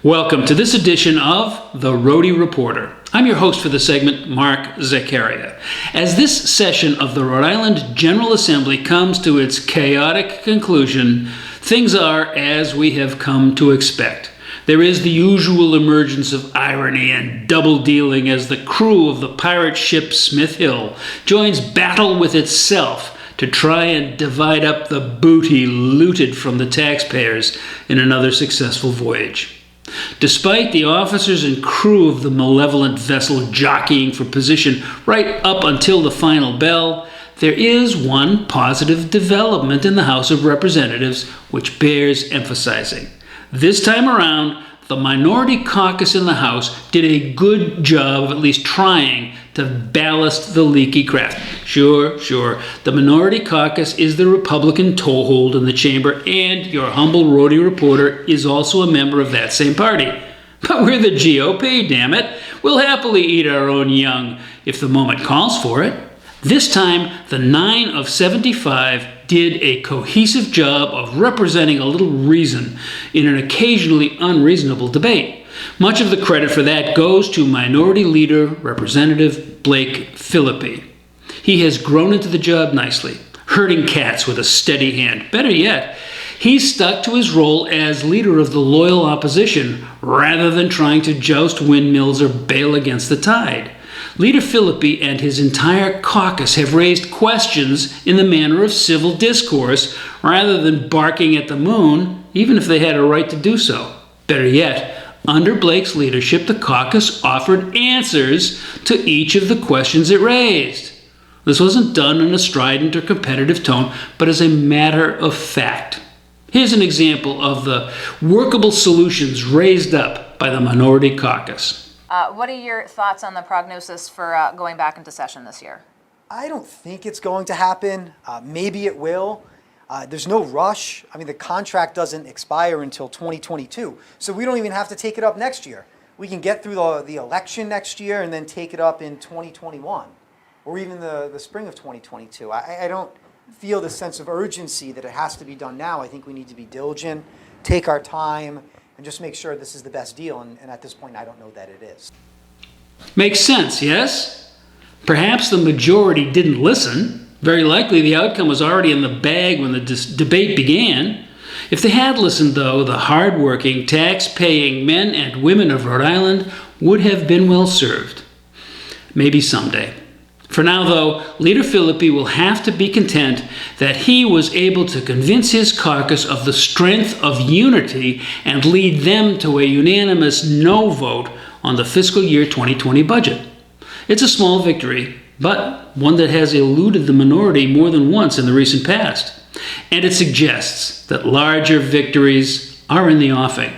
Welcome to this edition of the Rhody Reporter. I'm your host for the segment, Mark Zaccaria. As this session of the Rhode Island General Assembly comes to its chaotic conclusion, things are as we have come to expect. There is the usual emergence of irony and double-dealing as the crew of the pirate ship Smith Hill joins battle with itself to try and divide up the booty looted from the taxpayers in another successful voyage. Despite the officers and crew of the malevolent vessel jockeying for position right up until the final bell, there is one positive development in the House of Representatives which bears emphasizing. This time around, the minority caucus in the House did a good job of at least trying to ballast the leaky craft. Sure, the minority caucus is the Republican toehold in the chamber, and your humble Rhody reporter is also a member of that same party. But we're the GOP, damn it. We'll happily eat our own young if the moment calls for it. This time, the 9 of 75 did a cohesive job of representing a little reason in an occasionally unreasonable debate. Much of the credit for that goes to Minority Leader Representative Blake Filippi. He has grown into the job nicely, herding cats with a steady hand. Better yet, he's stuck to his role as leader of the loyal opposition rather than trying to joust windmills or bail against the tide. Leader Filippi and his entire caucus have raised questions in the manner of civil discourse rather than barking at the moon, even if they had a right to do so. Better yet, under Blake's leadership, the caucus offered answers to each of the questions it raised. This wasn't done in a strident or competitive tone, but as a matter of fact. Here's an example of the workable solutions raised up by the minority caucus. What are your thoughts on the prognosis for going back into session this year? I don't think it's going to happen. Maybe it will. There's no rush. I mean, the contract doesn't expire until 2022, so we don't even have to take it up next year. We can get through the election next year and then take it up in 2021 or even the spring of 2022. I don't feel the sense of urgency that it has to be done now. I think we need to be diligent, take our time, and just make sure this is the best deal, and at this point, I don't know that it is. Makes sense, yes? Perhaps the majority didn't listen. Very likely the outcome was already in the bag when the debate began. If they had listened, though, the hard-working, tax-paying men and women of Rhode Island would have been well served. Maybe someday. For now, though, Leader Filippi will have to be content that he was able to convince his caucus of the strength of unity and lead them to a unanimous no vote on the fiscal year 2020 budget. It's a small victory, but one that has eluded the minority more than once in the recent past. And it suggests that larger victories are in the offing.